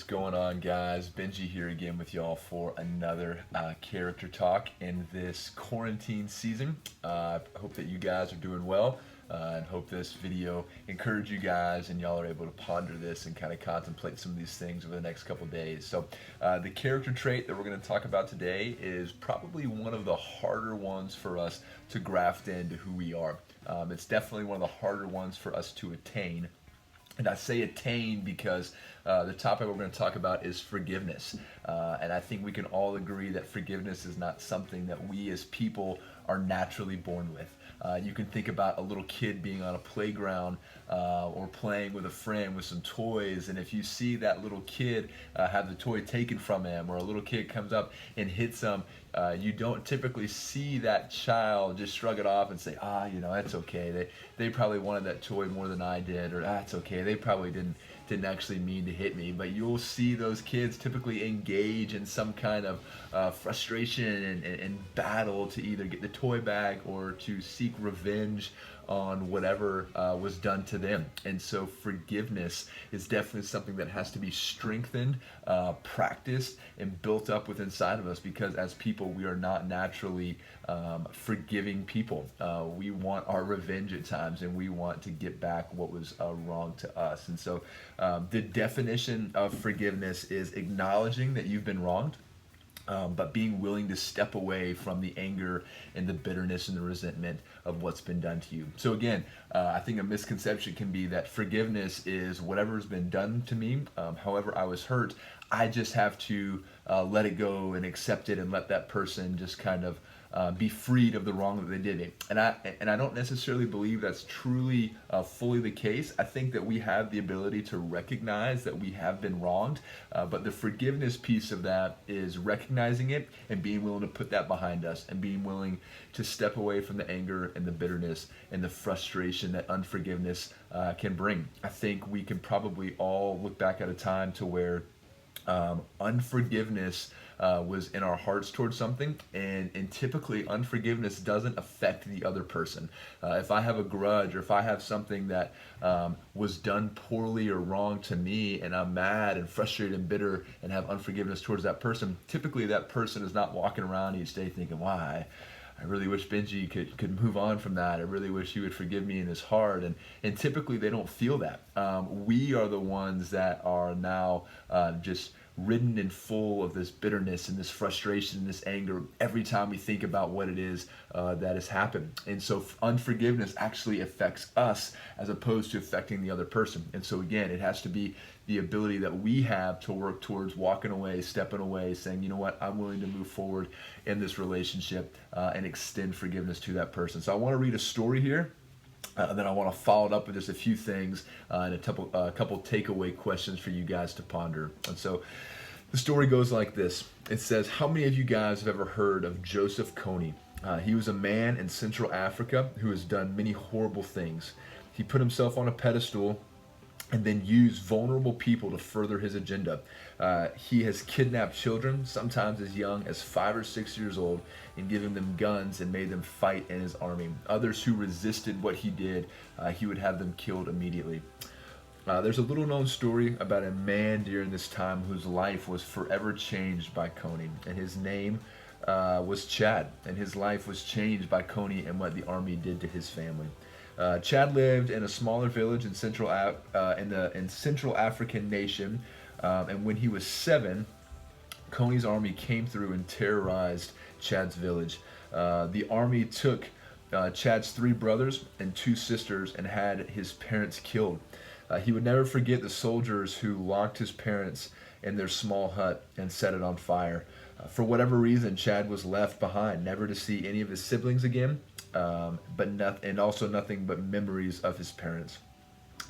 going on, guys? Benji here again with y'all for another character talk in this quarantine season. I hope that you guys are doing well and hope this video encourage you guys and y'all are able to ponder this and kind of contemplate some of these things over the next couple days. So the character trait that we're going to talk about today is probably one of the harder ones for us to graft into who we are. It's definitely one of the harder ones for us to attain. And I say attain because the topic we're going to talk about is forgiveness. And I think we can all agree that forgiveness is not something that we as people are naturally born with. You can think about a little kid being on a playground or playing with a friend with some toys, and if you see that little kid have the toy taken from him, or a little kid comes up and hits him, you don't typically see that child just shrug it off and say, that's okay. They probably wanted that toy more than I did, or that's okay. They probably didn't actually mean to hit me. But you'll see those kids typically engage in some kind of frustration and battle to either get the toy back or to seek revenge on whatever was done to them. And so forgiveness is definitely something that has to be strengthened, practiced, and built up within inside of us, because as people we are not naturally forgiving people. We want our revenge at times, and we want to get back what was wrong to us. And so the definition of forgiveness is acknowledging that you've been wronged, but being willing to step away from the anger and the bitterness and the resentment of what's been done to you. So again, I think a misconception can be that forgiveness is whatever's been done to me, however I was hurt, I just have to let it go and accept it and let that person just kind of be freed of the wrong that they did. And I don't necessarily believe that's truly fully the case. I think that we have the ability to recognize that we have been wronged, but the forgiveness piece of that is recognizing it and being willing to put that behind us, and being willing to step away from the anger and the bitterness and the frustration that unforgiveness can bring. I think we can probably all look back at a time to where unforgiveness was in our hearts towards something, and typically unforgiveness doesn't affect the other person. If I have a grudge, or if I have something that was done poorly or wrong to me, and I'm mad and frustrated and bitter and have unforgiveness towards that person, typically that person is not walking around each day thinking, why? I really wish Benji could move on from that. I really wish he would forgive me in his heart. And typically they don't feel that. We are the ones that are now just ridden and full of this bitterness and this frustration and this anger every time we think about what it is that has happened. And so unforgiveness actually affects us as opposed to affecting the other person. And so again, it has to be the ability that we have to work towards walking away, stepping away, saying, you know what, I'm willing to move forward in this relationship and extend forgiveness to that person. So I want to read a story here. Then I want to follow it up with just a few things and a couple takeaway questions for you guys to ponder. And so the story goes like this. It says, how many of you guys have ever heard of Joseph Kony? He was a man in Central Africa who has done many horrible things. He put himself on a pedestal and then used vulnerable people to further his agenda. He has kidnapped children, sometimes as young as 5 or 6 years old, and given them guns and made them fight in his army. Others who resisted what he did, he would have them killed immediately. There's a little known story about a man during this time whose life was forever changed by Kony, and his name was Chad, and his life was changed by Kony and what the army did to his family. Chad lived in a smaller village in Central African nation, and when he was 7, Kony's army came through and terrorized Chad's village. The army took Chad's 3 brothers and 2 sisters and had his parents killed. He would never forget the soldiers who locked his parents in their small hut and set it on fire. For whatever reason, Chad was left behind, never to see any of his siblings again, and also nothing but memories of his parents.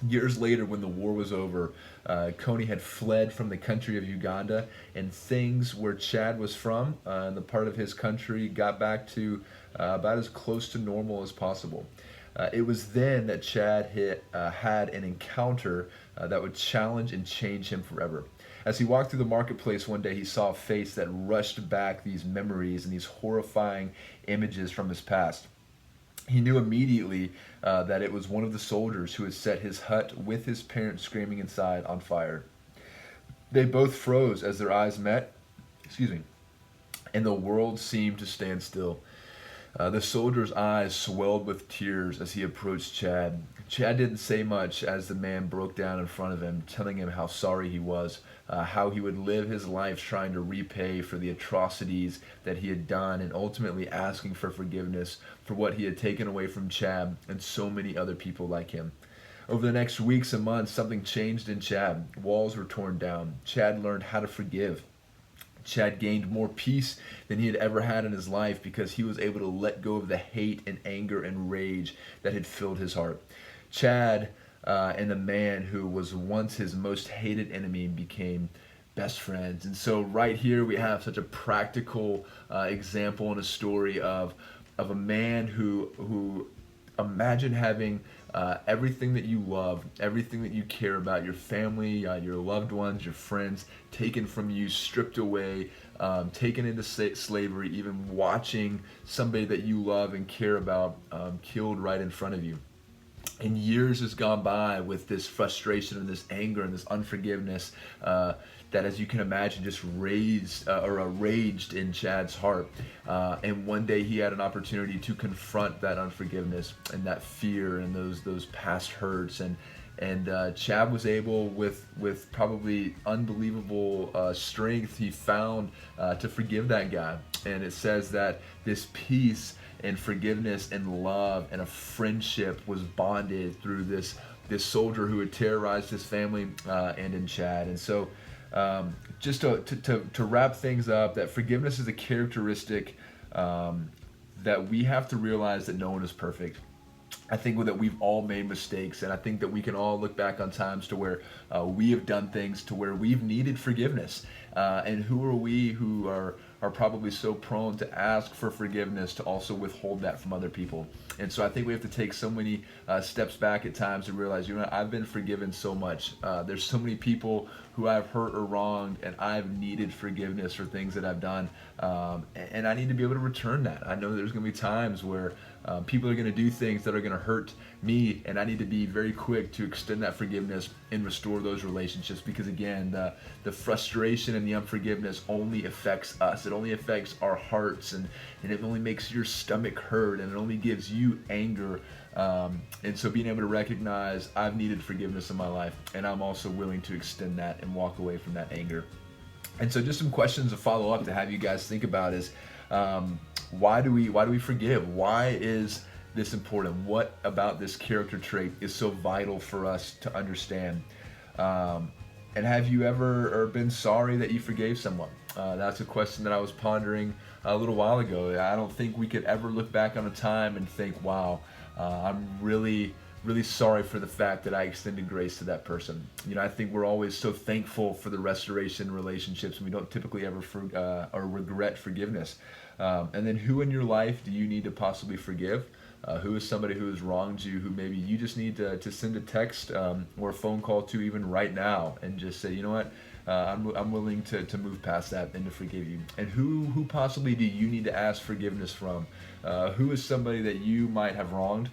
Years later, when the war was over, Kony had fled from the country of Uganda, and things where Chad was from, in the part of his country, got back to about as close to normal as possible. It was then that Chad had an encounter that would challenge and change him forever. As he walked through the marketplace one day, he saw a face that rushed back these memories and these horrifying images from his past. He knew immediately that it was one of the soldiers who had set his hut with his parents screaming inside on fire. They both froze as their eyes met, excuse me, and the world seemed to stand still. The soldier's eyes swelled with tears as he approached Chad. Chad didn't say much as the man broke down in front of him, telling him how sorry he was, how he would live his life trying to repay for the atrocities that he had done, and ultimately asking for forgiveness for what he had taken away from Chad and so many other people like him. Over the next weeks and months, something changed in Chad. Walls were torn down. Chad learned how to forgive. Chad gained more peace than he had ever had in his life because he was able to let go of the hate and anger and rage that had filled his heart. Chad and the man who was once his most hated enemy became best friends. And so right here we have such a practical example and a story of a man who imagine having everything that you love, everything that you care about, your family, your loved ones, your friends, taken from you, stripped away, taken into slavery, even watching somebody that you love and care about killed right in front of you. And years has gone by with this frustration and this anger and this unforgiveness that, as you can imagine, just raged in Chad's heart. And one day he had an opportunity to confront that unforgiveness and that fear and those past hurts. And Chad was able, with probably unbelievable strength, he found to forgive that guy. And it says that this peace and forgiveness and love and a friendship was bonded through this soldier who had terrorized his family and in Chad. And so just to wrap things up, that forgiveness is a characteristic that we have to realize that no one is perfect. I think that we've all made mistakes, and I think that we can all look back on times to where we have done things to where we've needed forgiveness. And who are we who are probably so prone to ask for forgiveness to also withhold that from other people? And so I think we have to take so many steps back at times to realize, I've been forgiven so much. There's so many people who I've hurt or wronged, and I've needed forgiveness for things that I've done. And I need to be able to return that. I know there's going to be times where people are going to do things that are going to hurt me, and I need to be very quick to extend that forgiveness and restore those relationships, because again, the frustration and the unforgiveness only affects us. It only affects our hearts, and it only makes your stomach hurt, and it only gives you anger. And so being able to recognize I've needed forgiveness in my life, and I'm also willing to extend that and walk away from that anger. And so just some questions to follow up to have you guys think about is, why do we forgive? Why is this important? What about this character trait is so vital for us to understand? And have you ever been sorry that you forgave someone? That's a question that I was pondering a little while ago. I don't think we could ever look back on a time and think, wow, I'm really sorry for the fact that I extended grace to that person. I think we're always so thankful for the restoration relationships, and we don't typically ever or regret forgiveness. And then who in your life do you need to possibly forgive? Who is somebody who has wronged you, who maybe you just need to send a text or a phone call to even right now and just say, you know what, I'm willing to move past that and to forgive you. And who possibly do you need to ask forgiveness from? Who is somebody that you might have wronged,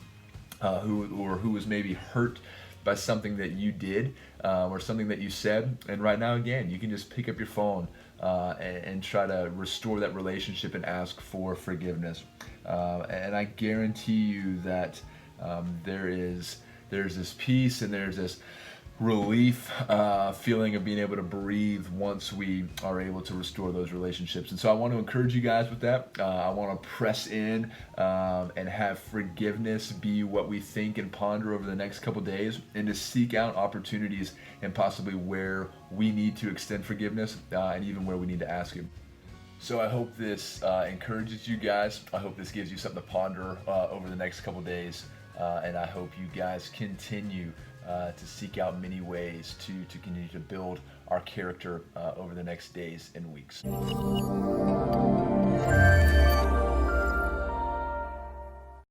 who was maybe hurt by something that you did or something that you said? And right now, again, you can just pick up your phone and try to restore that relationship and ask for forgiveness. And I guarantee you that there's this peace and there's this relief feeling of being able to breathe once we are able to restore those relationships. And so I want to encourage you guys with that. I want to press in and have forgiveness be what we think and ponder over the next couple days, and to seek out opportunities and possibly where we need to extend forgiveness and even where we need to ask Him. So I hope this encourages you guys. I hope this gives you something to ponder over the next couple days. And I hope you guys continue to seek out many ways to continue to build our character over the next days and weeks.